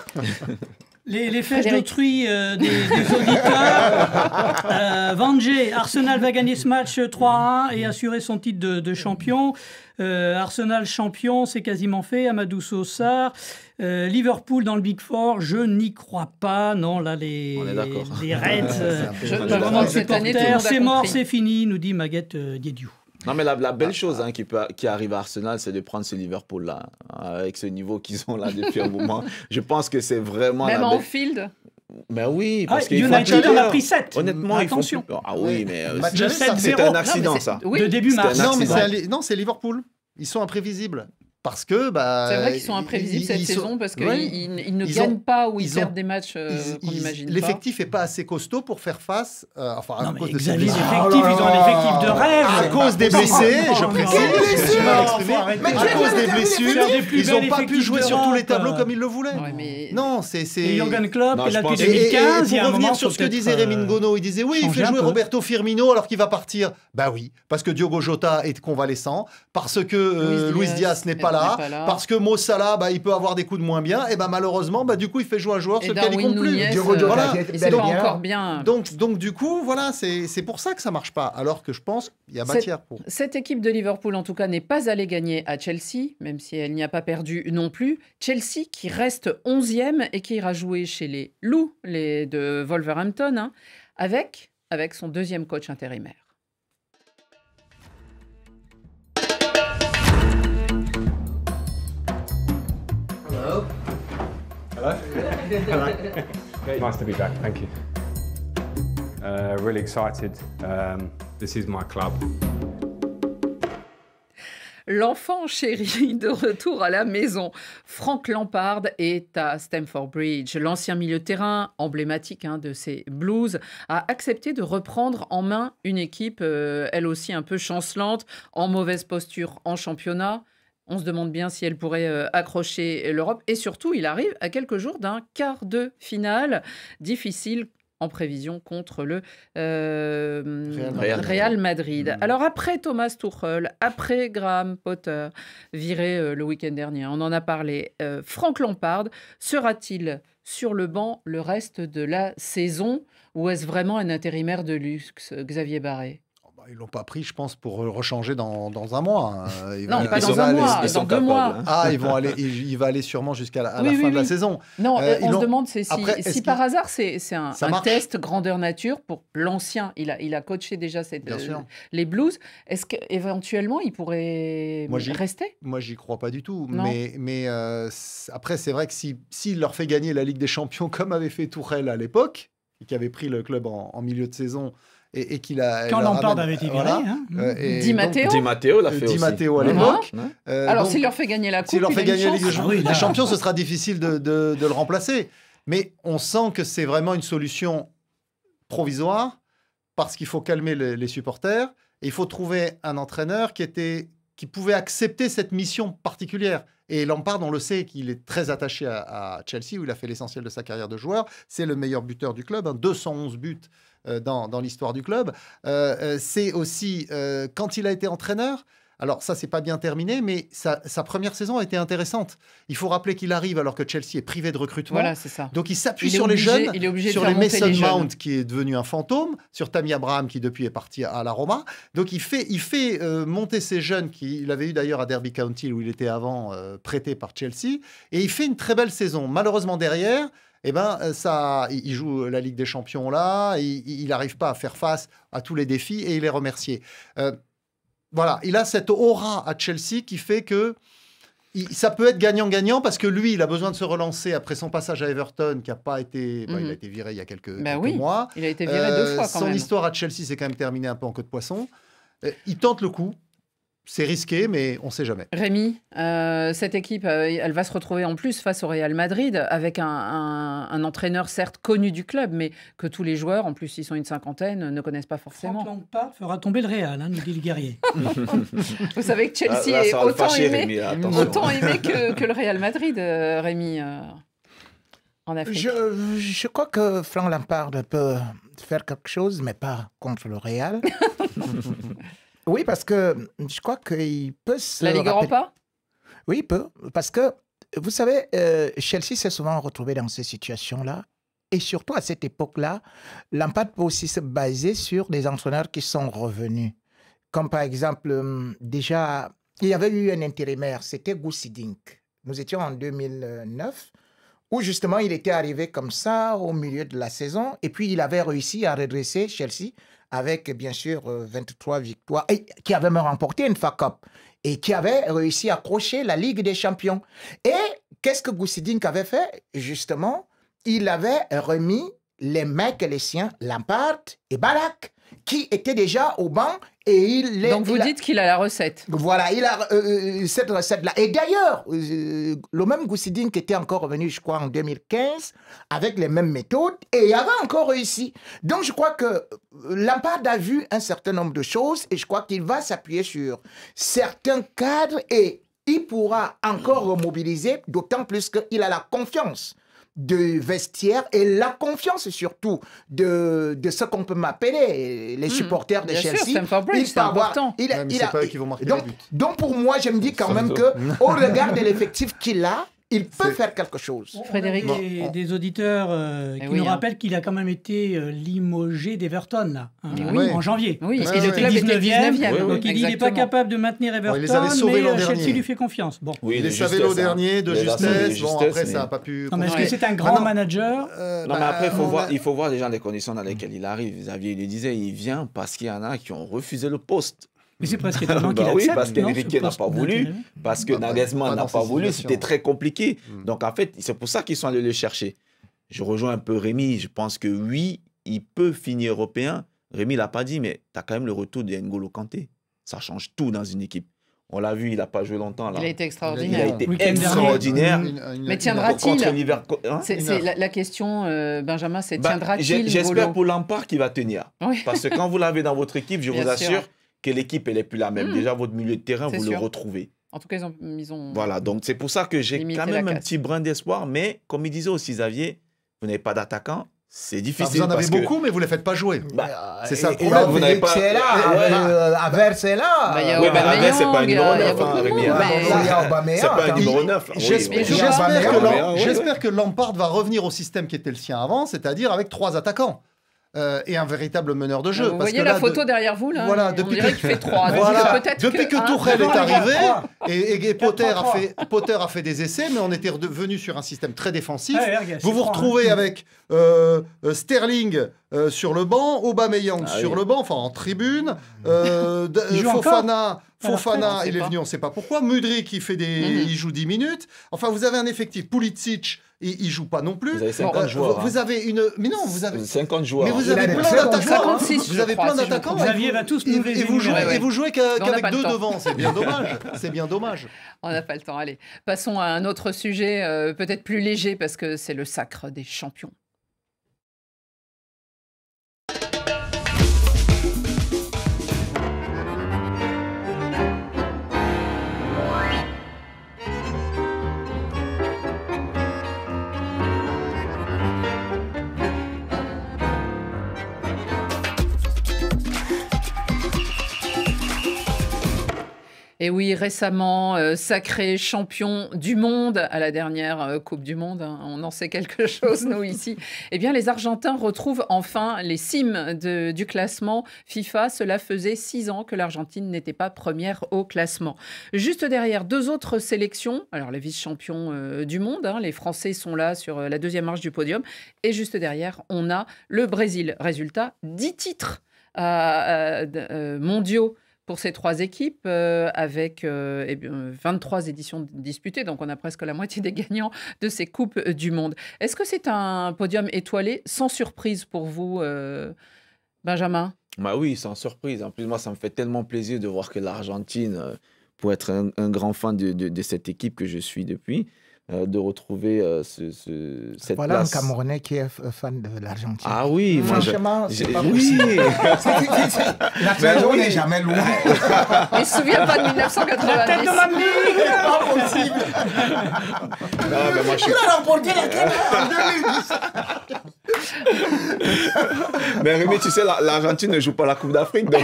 Les flèches d'autrui des auditeurs. Vangé, Arsenal va gagner ce match 3-1 et assurer son titre de champion. Arsenal champion, c'est quasiment fait. Amadou Sossar. Liverpool dans le Big Four, je n'y crois pas. Non, là, les Reds, pas vraiment de supporters. C'est mort, c'est fini, nous dit Maguette Diédiou. Non, mais la belle chose qui arrive à Arsenal, c'est de prendre ce Liverpool-là, avec ce niveau qu'ils ont là depuis un moment. Je pense que c'est vraiment... Même en field. Mais oui, parce qu'il United en a pris 7. Honnêtement, attention. Ah oui, mais c'est un accident, ça. De début mars. Non, c'est Liverpool. Ils sont imprévisibles. Parce que... c'est vrai qu'ils sont imprévisibles cette saison parce qu'ils ne gagnent pas ou ils perdent des matchs qu'on imagine pas. L'effectif n'est pas assez costaud pour faire face... à cause de ces blessés. Ils ont un effectif de rêve. À cause des blessés, je précise. À cause des blessures, ils n'ont pas pu jouer sur tous les tableaux comme ils le voulaient. Non, c'est... Et Jürgen Klopp, et là depuis 2015... Et pour revenir sur ce que disait Rémi Ngono, il disait oui, il fait jouer Roberto Firmino alors qu'il va partir. Bah oui, parce que Diogo Jota est convalescent, parce que Luis Diaz n'est pas là, parce que Mo Salah, il peut avoir des coups de moins bien, et malheureusement, du coup, il fait jouer un joueur sur lequel il compte plus. C'est pas encore bien. Donc du coup, voilà, c'est pour ça que ça marche pas, alors que je pense qu'il y a matière pour. Cette équipe de Liverpool, en tout cas, n'est pas allée gagner à Chelsea, même si elle n'y a pas perdu non plus. Chelsea qui reste 11e et qui ira jouer chez les Loups, les de Wolverhampton, avec son deuxième coach intérimaire. Hello. Hello. Nice to be back. Thank you. Really excited. This is my club. L'enfant chéri de retour à la maison. Frank Lampard est à Stamford Bridge. L'ancien milieu de terrain, emblématique de ces Blues, a accepté de reprendre en main une équipe, elle aussi un peu chancelante, en mauvaise posture en championnat. On se demande bien si elle pourrait accrocher l'Europe. Et surtout, il arrive à quelques jours d'un quart de finale difficile en prévision contre le Real Madrid. Alors après Thomas Tuchel, après Graham Potter, viré le week-end dernier, on en a parlé, Frank Lampard sera-t-il sur le banc le reste de la saison ou est-ce vraiment un intérimaire de luxe, Xavier Barré ? Ils ne l'ont pas pris, je pense, pour rechanger dans un mois. Non, pas dans un mois, dans 2 mois. Ah, il va aller sûrement jusqu'à la fin de la saison. Non, on se demande si par hasard, c'est un test grandeur nature pour l'ancien. Il a coaché déjà les Blues. Est-ce qu'éventuellement, il pourrait rester ? Moi, j'y crois pas du tout. Mais après, c'est vrai que s'il leur fait gagner la Ligue des Champions, comme avait fait Tuchel à l'époque, qui avait pris le club en milieu de saison, et qu'il a... Quand Lampard avait été viré. Di Matteo l'a fait aussi. Di Matteo à l'époque. Alors, s'il leur fait gagner la Coupe, s'il leur fait gagner la Ligue des Champions, ce sera difficile de le remplacer. Mais on sent que c'est vraiment une solution provisoire parce qu'il faut calmer les supporters et il faut trouver un entraîneur qui pouvait accepter cette mission particulière. Et Lampard, on le sait, qu'il est très attaché à Chelsea, où il a fait l'essentiel de sa carrière de joueur. C'est le meilleur buteur du club, 211 buts dans l'histoire du club. C'est aussi, quand il a été entraîneur, Alors ça, c'est pas bien terminé, mais sa première saison a été intéressante. Il faut rappeler qu'il arrive alors que Chelsea est privé de recrutement. Voilà, c'est ça. Donc il s'appuie sur les jeunes, sur les Mason Mount qui est devenu un fantôme, sur Tammy Abraham qui depuis est parti à la Roma. Donc il fait monter ces jeunes qu'il avait eu d'ailleurs à Derby County où il était avant prêté par Chelsea, et il fait une très belle saison. Malheureusement derrière, il joue la Ligue des Champions là, il n'arrive pas à faire face à tous les défis et il est remercié. Voilà, il a cette aura à Chelsea qui fait que ça peut être gagnant-gagnant parce que lui, il a besoin de se relancer après son passage à Everton qui n'a pas été... il a été viré il y a quelques mois. Il a été viré 2 fois quand même. Son histoire à Chelsea, c'est quand même terminé un peu en queue de poisson. Il tente le coup. C'est risqué, mais on ne sait jamais. Rémi, cette équipe, elle va se retrouver en plus face au Real Madrid avec un entraîneur certes connu du club, mais que tous les joueurs, en plus ils sont une cinquantaine, ne connaissent pas forcément. Franck Lampard fera tomber le Real, nous dit le guerrier. Vous savez que Chelsea est autant aimé que le Real Madrid, Rémi, en Afrique. Je crois que Franck Lampard peut faire quelque chose, mais pas contre le Real. Oui, parce que je crois qu'il peut se... La Ligue Europa ? Oui, il peut. Parce que, vous savez, Chelsea s'est souvent retrouvé dans ces situations-là. Et surtout, à cette époque-là, Lampard peut aussi se baser sur des entraîneurs qui sont revenus. Comme par exemple, déjà, il y avait eu un intérimaire, c'était Guus Hiddink. Nous étions en 2009, où justement, il était arrivé comme ça au milieu de la saison. Et puis, il avait réussi à redresser Chelsea avec, bien sûr, 23 victoires, et qui avait même remporté une FA Cup, et qui avait réussi à accrocher la Ligue des Champions. Et qu'est-ce que Guus Hiddink avait fait? Justement, il avait remis les mecs, les siens, Lampard et Ballack, qui étaient déjà au banc. Donc vous dites qu'il a la recette. Voilà, il a cette recette-là. Et d'ailleurs, le même Guus Hiddink était encore revenu, je crois, en 2015, avec les mêmes méthodes, et il avait encore réussi. Donc je crois que Lampard a vu un certain nombre de choses, et je crois qu'il va s'appuyer sur certains cadres, et il pourra encore remobiliser, d'autant plus qu'il a la confiance de vestiaire et la confiance surtout de ce qu'on peut m'appeler les supporters de Chelsea. C'est important. C'est pas eux qui vont marquer les buts. Donc pour moi, je me dis quand même qu'au regard de l'effectif qu'il a, il peut faire quelque chose. Frédéric, des auditeurs qui nous rappellent qu'il a quand même été limogé d'Everton là, en janvier. Oui, et le club était 19e. Donc il n'est pas capable de maintenir Everton, mais Chelsea lui fait confiance. Bon. Il les savait l'an dernier de justesse. Bon, après, ça n'a pas pu... Est-ce que c'est un grand manager? Non, mais après, il faut voir déjà les conditions dans lesquelles il arrive. Xavier le disait, il vient parce qu'il y en a qui ont refusé le poste. Mais c'est presque étonnant qu'il accepte. Oui, parce qu'Enrique n'a pas voulu, parce que Nagelsmann n'a pas voulu, c'était très compliqué. Donc en fait, c'est pour ça qu'ils sont allés le chercher. Je rejoins un peu Rémi, je pense que oui, il peut finir européen. Rémi l'a pas dit, mais tu as quand même le retour de N'Golo Kanté. Ça change tout dans une équipe. On l'a vu, il n'a pas joué longtemps. Là. Il a été extraordinaire. Il a été extraordinaire. Mais tiendra-t-il? La question, Benjamin, c'est tiendra-t-il? J'espère pour Lampard qu'il va tenir. Oui. Parce que quand vous l'avez dans votre équipe, je vous assure que l'équipe, elle n'est plus la même. Déjà, votre milieu de terrain, vous le retrouvez. En tout cas, ils ont voilà, donc c'est pour ça que j'ai quand même un petit brin d'espoir. Mais comme il disait aussi Xavier, vous n'avez pas d'attaquant. C'est difficile. Vous en avez beaucoup, mais vous ne les faites pas jouer. C'est ça le problème. problème. Vous n'avez pas... C'est là. Aver, c'est là. Oui, mais Aver, c'est pas un numéro 9. C'est pas un numéro 9. J'espère que Lampard va revenir au système qui était le sien avant, c'est-à-dire avec 3 attaquants. Et un véritable meneur de jeu. Vous voyez la photo derrière vous là, voilà, on dirait qu'il fait 3. Depuis que Tuchel est arrivé et Potter a fait des essais, mais on était revenu sur un système très défensif. Vous vous retrouvez avec Sterling sur le banc, Aubameyang sur le banc, enfin en tribune, Fofana, il est venu, on ne sait pas pourquoi. Mudryk, il joue 10 minutes. Enfin, vous avez un effectif. Pulisic, il ne joue pas non plus. Vous avez 50 joueurs. Vous avez une... Mais non, vous avez... 50 joueurs. Mais vous avez plein d'attaquants. Vous avez plein d'attaquants. Xavier va tous nous les énumérer. Et vous jouez qu'avec 2 devant. C'est bien dommage. C'est bien dommage. On n'a pas le temps. Allez, passons à un autre sujet, peut-être plus léger, parce que c'est le sacre des champions. Et oui, récemment, sacré champion du monde à la dernière Coupe du Monde, hein, on en sait quelque chose, nous, ici. Eh bien, les Argentins retrouvent enfin les cimes du classement FIFA. Cela faisait 6 ans que l'Argentine n'était pas première au classement. Juste derrière, 2 autres sélections. Alors, les vice-champions du monde, hein, les Français sont là sur la 2e marche du podium. Et juste derrière, on a le Brésil. Résultat, 10 titres mondiaux pour ces 3 équipes, avec 23 éditions disputées, donc on a presque la moitié des gagnants de ces Coupes du Monde. Est-ce que c'est un podium étoilé, sans surprise pour vous, Benjamin? Bah oui, sans surprise. En plus, moi, ça me fait tellement plaisir de voir que l'Argentine, pour être un grand fan de cette équipe que je suis depuis, de retrouver cette voilà place. Un Camerounais qui est fan de l'Argentine. Ah oui, franchement, c'est pas oui. possible. La trahison n'est jamais loin. Il ne se souvient pas de 1990. La tête de l'Amérique. Pas possible. Non, mais moi, Il a remporté la Coupe en 2010. Mais Rémi, tu sais, l'Argentine ne joue pas la Coupe d'Afrique, donc...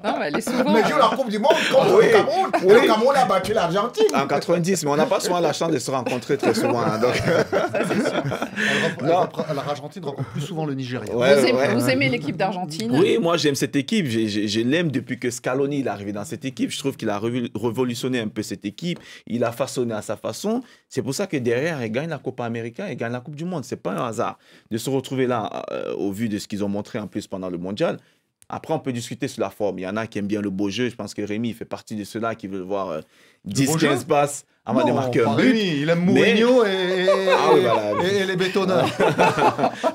Non, mais elle est souvent... Mais joue la Coupe du Monde contre le Cameroun. Oui. Le Cameroun a battu l'Argentine. En 90, mais on n'a pas souvent la chance de se rencontrer très souvent. Hein, donc... L'Argentine rencontre plus souvent le Nigeria. Vous aimez l'équipe d'Argentine? Oui, moi j'aime cette équipe. Je l'aime depuis que Scaloni est arrivé dans cette équipe. Je trouve qu'il a révolutionné un peu cette équipe. Il a façonné à sa façon. C'est pour ça que derrière, il gagne la Copa América et gagne la Coupe du Monde. C'est pas un hasard de se retrouver là au vu de ce qu'ils ont montré en plus pendant le mondial. Après, on peut discuter sur la forme. Il y en a qui aiment bien le beau jeu. Je pense que Rémi fait partie de ceux-là qui veulent voir 10-15 passes avant de marquer un but. Rémi, il aime Mourinho et les bétonneurs.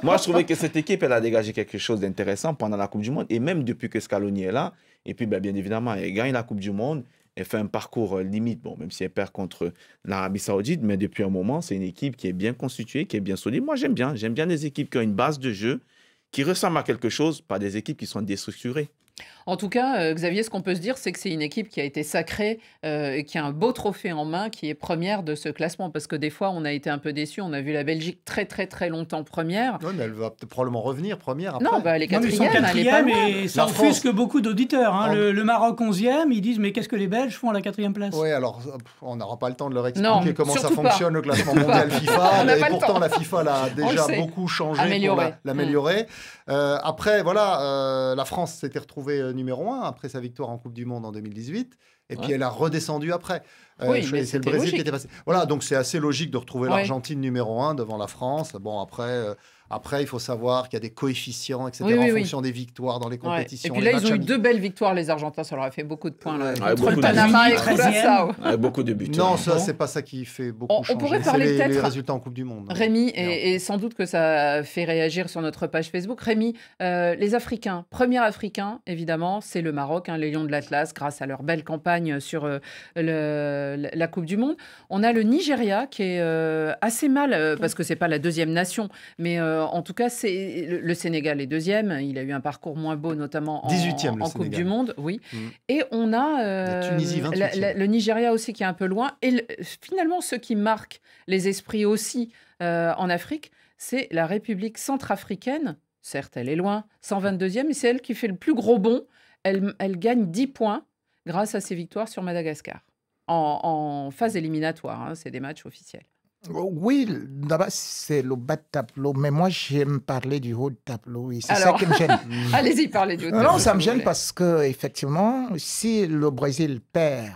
Moi, je trouvais que cette équipe, elle a dégagé quelque chose d'intéressant pendant la Coupe du Monde. Et même depuis que Scaloni est là. Et puis, bien évidemment, elle gagne la Coupe du Monde. Elle fait un parcours limite, bon, même si elle perd contre l'Arabie Saoudite. Mais depuis un moment, c'est une équipe qui est bien constituée, qui est bien solide. Moi, j'aime bien. J'aime bien les équipes qui ont une base de jeu, qui ressemblent à quelque chose, pas des équipes qui sont déstructurées. En tout cas, Xavier, ce qu'on peut se dire, c'est que c'est une équipe qui a été sacrée, qui a un beau trophée en main, qui est première de ce classement. Parce que des fois, on a été un peu déçus. On a vu la Belgique très, très, très longtemps première. Oui, mais elle va probablement revenir première après. Non, elle est Non, mais ils sont quatrième, et ça offusque beaucoup d'auditeurs. Hein. Le Maroc 11e, ils disent mais qu'est-ce que les Belges font à la 4e place? Oui, alors on n'aura pas le temps de leur expliquer comment ça fonctionne le classement Surtout mondial pas. FIFA. Et pourtant, la FIFA l'a déjà beaucoup changé pour l'améliorer. Après, voilà, la France s'était retrouvée numéro 1 après sa victoire en Coupe du Monde en 2018. Et puis elle a redescendu après. C'est le Brésil qui était passé. Voilà, donc c'est assez logique de retrouver l'Argentine numéro 1 devant la France. Bon, après, il faut savoir qu'il y a des coefficients, etc., en fonction des victoires dans les compétitions. Et puis là, ils ont eu 2 belles victoires, les Argentins. Ça leur a fait beaucoup de points. Contre le Panama et Curaçao. Avec beaucoup de buts. Non, ça, c'est pas ça qui fait beaucoup changer. On pourrait parler peut-être les résultats en Coupe du Monde. Rémi, et sans doute que ça fait réagir sur notre page Facebook. Rémi, les Africains, premier Africain, évidemment, c'est le Maroc, les Lions de l'Atlas, grâce à leur belle campagne sur la Coupe du Monde. On a le Nigeria qui est assez mal, parce que c'est pas la 2e nation, mais en tout cas, c'est le Sénégal est 2e. Il a eu un parcours moins beau, notamment en Coupe du Monde. Oui. Et on a la Tunisie, 28e. Le Nigeria aussi qui est un peu loin. Et finalement, ce qui marque les esprits aussi en Afrique, c'est la République centrafricaine. Certes, elle est loin, 122e, mais c'est elle qui fait le plus gros bond. Elle gagne 10 points grâce à ses victoires sur Madagascar. En phase éliminatoire, c'est des matchs officiels. Oui, d'abord, c'est le bas de tableau, mais moi, j'aime parler du haut de tableau. C'est ça qui me gêne. Allez-y, parlez du haut de tableau. Non, ça me gêne parce que, effectivement, si le Brésil perd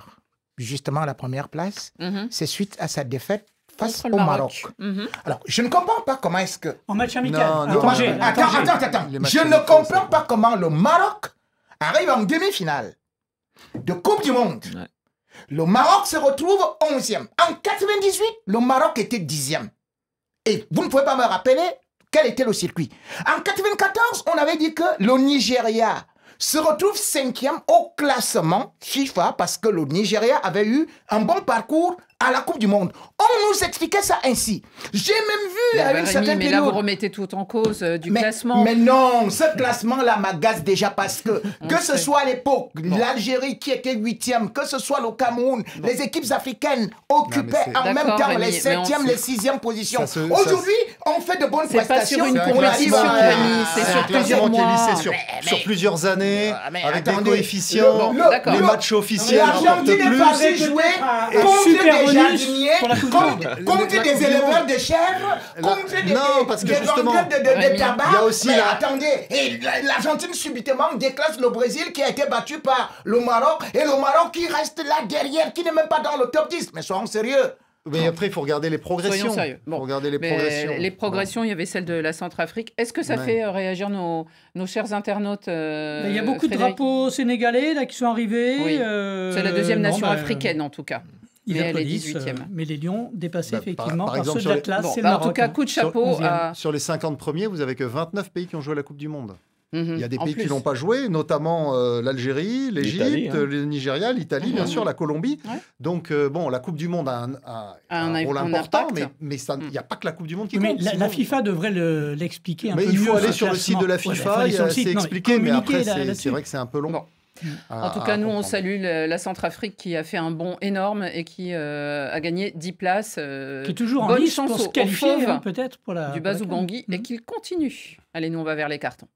justement la première place, c'est suite à sa défaite face au Maroc. Alors, je ne comprends pas comment est-ce que... En match amical. Attends. Je ne comprends pas comment le Maroc arrive en demi-finale de Coupe du Monde. Ouais. Le Maroc se retrouve 11e. En 98, le Maroc était 10e. Et vous ne pouvez pas me rappeler quel était le circuit. En 94, on avait dit que le Nigeria se retrouve 5e au classement FIFA parce que le Nigeria avait eu un bon parcours à la Coupe du Monde. On nous expliquait ça ainsi. J'ai même vu à une certaine période... Mais là, vous remettez tout en cause du classement. Mais non, ce classement-là m'agace déjà parce que ce soit à l'époque, l'Algérie qui était 8e, que ce soit le Cameroun, les équipes africaines occupaient en même temps les 7e, les 6e positions. Aujourd'hui, on fait de bonnes prestations. C'est pas sur une compétition, c'est sur plusieurs mois. Sur plusieurs années, avec des coefficients, les matchs officiels rapportent plus. L'Argentine est jouer contre des éleveurs de chèvres, contre des vendeurs de tabac. Mais attendez, l'Argentine subitement déclasse le Brésil qui a été battu par le Maroc, et le Maroc qui reste là derrière, qui n'est même pas dans le top 10. Mais soyons sérieux. Mais après, il faut regarder les progressions. Soyons sérieux. Bon. Faut regarder les progressions. Les progressions, il y avait celle de la Centrafrique. Est-ce que ça fait réagir nos chers internautes il y a beaucoup de drapeaux sénégalais là, qui sont arrivés. Oui. C'est la deuxième nation africaine, en tout cas. Ils applaudissent, mais les Lions dépassés effectivement par exemple, ceux de l'Atlas, c'est le Maroc. En tout cas, coup de chapeau. Sur les 50 premiers, vous avez que 29 pays qui ont joué à la Coupe du Monde. Il y a des pays plus. qui n'ont pas joué, notamment l'Algérie, l'Égypte, le Nigeria, l'Italie, bien sûr, la Colombie. Ouais. Donc, bon, la Coupe du Monde a un rôle important, mais il n'y a pas que la Coupe du Monde qui compte. La FIFA devrait l'expliquer un peu mieux. Mais il faut aller sur le site de la FIFA, c'est expliqué, mais après, c'est vrai que c'est un peu long. Bon. En tout cas, nous, on salue la Centrafrique qui a fait un bond énorme et qui a gagné 10 places. Qui est toujours en lice pour se qualifier, peut-être, pour la... Du Bazou-Bangui, et qu'il continue. Allez, nous, on va vers les cartons.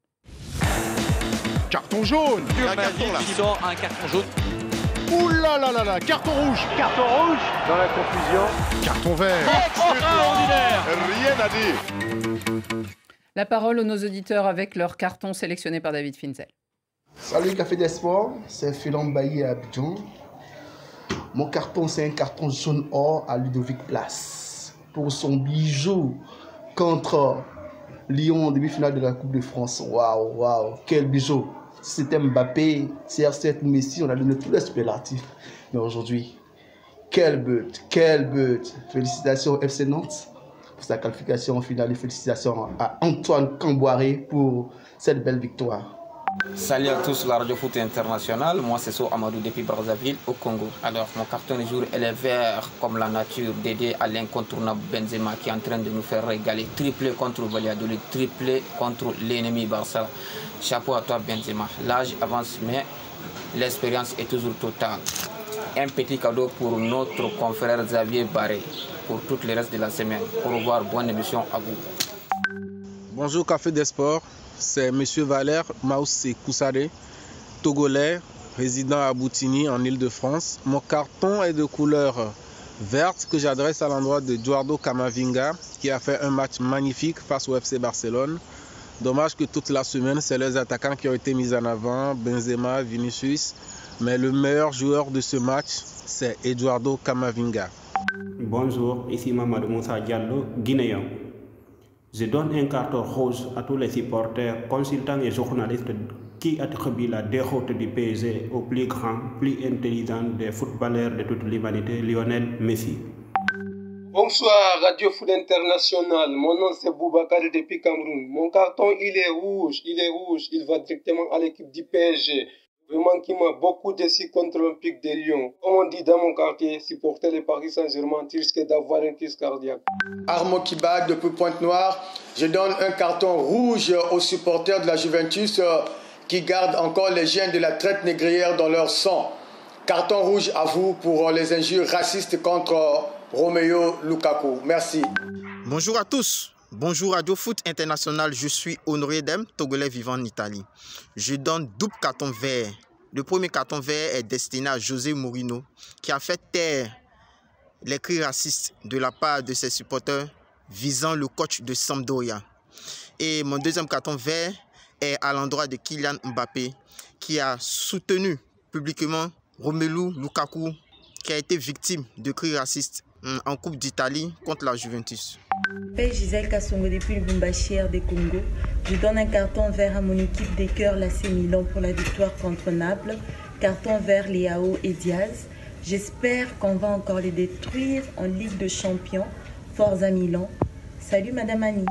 Carton jaune. Un carton là. Qui sort un carton jaune. Ouh là là là là, carton rouge. Carton rouge. Dans la confusion. Carton vert. Extraordinaire. Rien à dire. La parole aux nos auditeurs avec leur carton sélectionné par David Finzel. Salut Café des Sports, c'est Philon Bailly à Abidjan. Mon carton, c'est un carton jaune or à Ludovic Place pour son bijou contre Lyon en demi-finale de la Coupe de France. Waouh, quel bijou. Si c'était Mbappé, CR7 ou Messi, on a donné tous les superlatifs. Mais aujourd'hui, quel but. Félicitations au FC Nantes pour sa qualification en finale et félicitations à Antoine Camboiré pour cette belle victoire. Salut à tous, la Radio Foot Internationale. Moi, c'est So Amadou depuis Brazzaville, au Congo. Alors, mon carton du jour, elle est vert comme la nature, dédié à l'incontournable Benzema qui est en train de nous faire régaler. Triplé contre Valladolid, triplé contre l'ennemi Barça. Chapeau à toi, Benzema. L'âge avance, mais l'expérience est toujours totale. Un petit cadeau pour notre confrère Xavier Barré pour tout le reste de la semaine. Au revoir, bonne émission à vous. Bonjour, Café des Sports. C'est M. Valère Maoussé Koussare, togolais, résident à Boutigny en Île-de-France. Mon carton est de couleur verte que j'adresse à l'endroit de Eduardo Camavinga qui a fait un match magnifique face au FC Barcelone. Dommage que toute la semaine, c'est les attaquants qui ont été mis en avant, Benzema, Vinicius. Mais le meilleur joueur de ce match, c'est Eduardo Camavinga. Bonjour, ici Mamadou Moussa Diallo, guinéen. Je donne un carton rouge à tous les supporters, consultants et journalistes qui attribuent la déroute du PSG au plus grand, plus intelligent des footballeurs de toute l'humanité, Lionel Messi. Bonsoir, Radio Foot International. Mon nom c'est Boubacar depuis Cameroun. Mon carton, il est rouge. Il va directement à l'équipe du PSG. Vraiment qui m'a beaucoup déçu contre l'Olympique de Lyon. Comme on dit dans mon quartier, supporter les Paris Saint-Germain, tu risques d'avoir une crise cardiaque. Armo Kiba depuis Pointe-Noire. Je donne un carton rouge aux supporters de la Juventus qui gardent encore les gènes de la traite négrière dans leur sang. Carton rouge à vous pour les injures racistes contre Romelu Lukaku. Merci. Bonjour à tous. Bonjour Radio Foot International, je suis Honoré Dem, Togolais vivant en Italie. Je donne double carton vert. Le premier carton vert est destiné à José Mourinho, qui a fait taire les cris racistes de la part de ses supporters visant le coach de Sampdoria. Et mon deuxième carton vert est à l'endroit de Kylian Mbappé, qui a soutenu publiquement Romelu Lukaku, qui a été victime de cris racistes en Coupe d'Italie contre la Juventus. Je m'appelle Gisèle Kassongo depuis le Bumbachir des Congo. Je donne un carton vert à mon équipe des cœurs l'AC Milan pour la victoire contre Naples. Carton vert Léao et Diaz. J'espère qu'on va encore les détruire en Ligue de Champions. Forza Milan. Salut Madame Annie.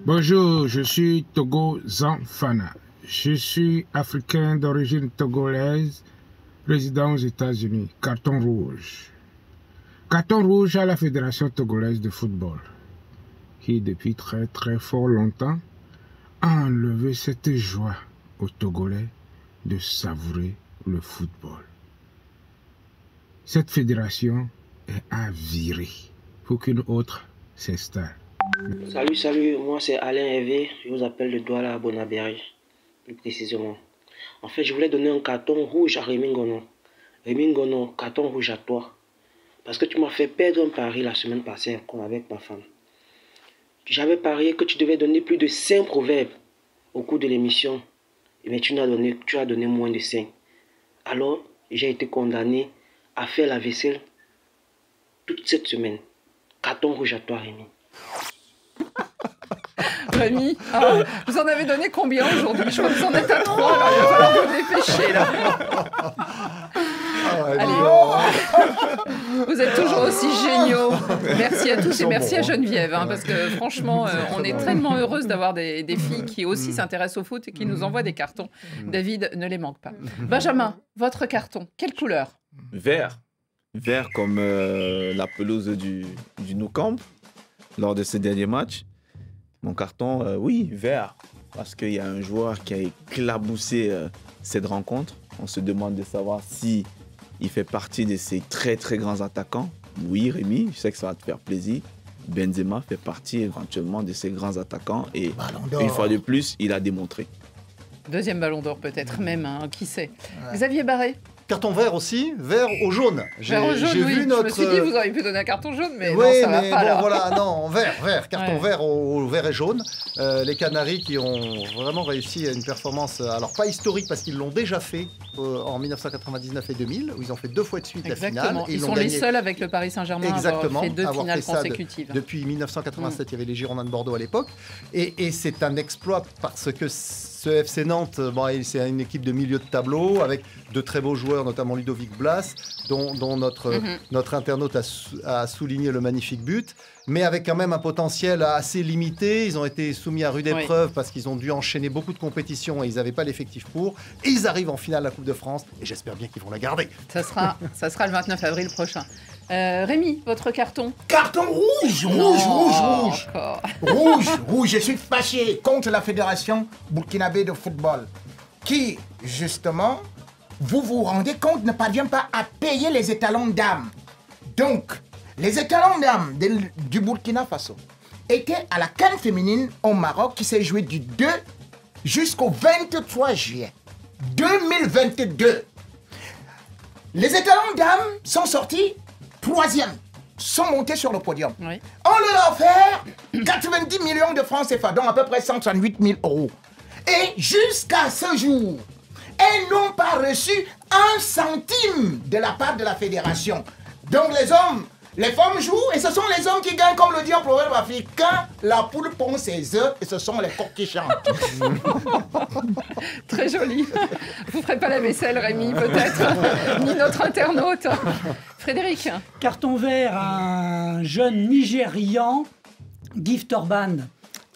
Bonjour, je suis Togo Zanfana. Je suis africain d'origine togolaise, résident aux États-Unis. Carton rouge. Carton rouge à la Fédération togolaise de football, qui depuis très fort longtemps a enlevé cette joie aux Togolais de savourer le football. Cette fédération est à virer pour qu'une autre s'installe. Salut, moi c'est Alain Hervé, je vous appelle de Douala à Bonabéry, plus précisément. En fait, je voulais donner un carton rouge à Rémi Ngono. Rémi Ngono, carton rouge à toi. Parce que tu m'as fait perdre un pari la semaine passée avec ma femme. J'avais parié que tu devais donner plus de 5 proverbes au cours de l'émission. Mais tu as donné moins de 5. Alors, j'ai été condamné à faire la vaisselle toute cette semaine. Carton rouge à toi, Rémi. Rémi, vous en avez donné combien aujourd'hui? Je crois que vous en êtes à 3, là. Il va falloir vous dépêcher, là. Allez. Vous êtes toujours aussi géniaux. Merci à tous et merci à Geneviève, parce que franchement, on est tellement heureuse d'avoir des filles qui aussi s'intéressent au foot et qui nous envoient des cartons. David ne les manque pas. Benjamin, votre carton, quelle couleur? Vert. Vert comme la pelouse du Nou Camp lors de ces derniers matchs. Mon carton, oui, vert. Parce qu'il y a un joueur qui a éclaboussé cette rencontre. On se demande de savoir si il fait partie de ces très très grands attaquants. Oui, Rémi, je sais que ça va te faire plaisir. Benzema fait partie éventuellement de ces grands attaquants. Et une fois de plus, il a démontré. Deuxième ballon d'or peut-être même, qui sait. Ouais. Xavier Barré. Carton vert aussi, vert au jaune. Vert au jaune, oui. Je me suis dit, vous auriez pu donner un carton jaune, mais oui, non, ça va pas, là. Voilà, non, vert, carton vert au vert et jaune. Les Canaries qui ont vraiment réussi à une performance, alors pas historique parce qu'ils l'ont déjà fait en 1999 et 2000, où ils ont fait 2 fois de suite la finale. Et ils sont les seuls avec le Paris Saint-Germain à avoir fait 2 finales consécutives. Depuis 1987, il y avait les Girondins de Bordeaux à l'époque. Et c'est un exploit parce que ce FC Nantes, c'est une équipe de milieu de tableau avec de très beaux joueurs, notamment Ludovic Blas, dont notre internaute a souligné le magnifique but, mais avec quand même un potentiel assez limité. Ils ont été soumis à rude épreuve parce qu'ils ont dû enchaîner beaucoup de compétitions et ils n'avaient pas l'effectif pour. Et ils arrivent en finale de la Coupe de France et j'espère bien qu'ils vont la garder. Ça sera le 29 avril prochain. Rémi, votre carton? Carton rouge. Je suis fâché contre la Fédération burkinabé de football qui, justement, vous vous rendez compte, ne parvient pas à payer les étalons d'âme. Donc, les étalons d'âme du Burkina Faso étaient à la CAN féminine au Maroc qui s'est jouée du 2 jusqu'au 23 juillet 2022. Les étalons d'âme sont sortis 3e, sont montés sur le podium. Oui. On leur a offert 90 millions de francs CFA, donc à peu près 168 000 €. Et jusqu'à ce jour, elles n'ont pas reçu 1 centime de la part de la fédération. Donc les femmes jouent et ce sont les hommes qui gagnent, comme le dit un proverbe africain, la poule pond ses œufs et ce sont les coqs qui chantent. Très joli. Vous ne ferez pas la vaisselle, Rémi, peut-être, ni notre internaute. Frédéric. Carton vert à un jeune Nigérian, Gift Orban.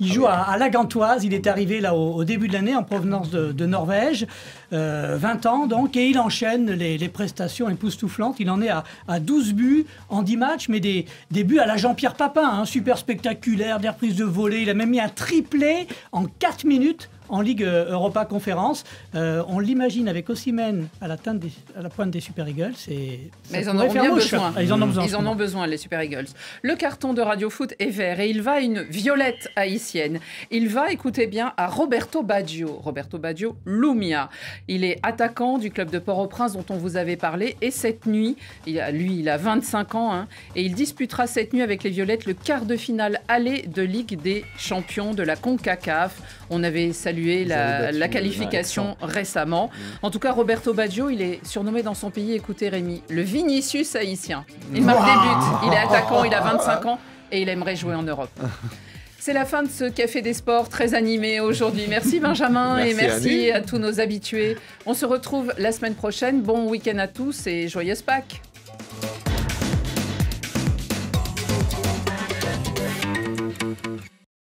Il joue à la Gantoise, il est arrivé là au début de l'année en provenance de Norvège, 20 ans donc, et il enchaîne les prestations époustouflantes. Il en est à 12 buts en 10 matchs, mais des buts à la Jean-Pierre Papin, super spectaculaire, des reprises de volée. Il a même mis un triplé en 4 minutes en Ligue Europa Conférence. On l'imagine avec Osimhen à la pointe des Super Eagles. Mais ils en ont bien besoin. Ils en ont besoin, les Super Eagles. Le carton de Radio Foot est vert et il va à une violette haïtienne. Il va, écoutez bien, à Roberto Baggio. Roberto Baggio, Lumia. Il est attaquant du club de Port-au-Prince dont on vous avait parlé. Et cette nuit, il a 25 ans, et il disputera cette nuit avec les Violettes le quart de finale aller de Ligue des Champions de la CONCACAF. On avait salué la qualification récemment. En tout cas, Roberto Baggio, il est surnommé dans son pays, écoutez Rémi, le Vinicius haïtien. Il marque des buts, il est attaquant, il a 25 ans et il aimerait jouer en Europe. C'est la fin de ce Café des Sports très animé aujourd'hui. Merci Benjamin et merci à tous nos habitués. On se retrouve la semaine prochaine. Bon week-end à tous et joyeuse Pâques.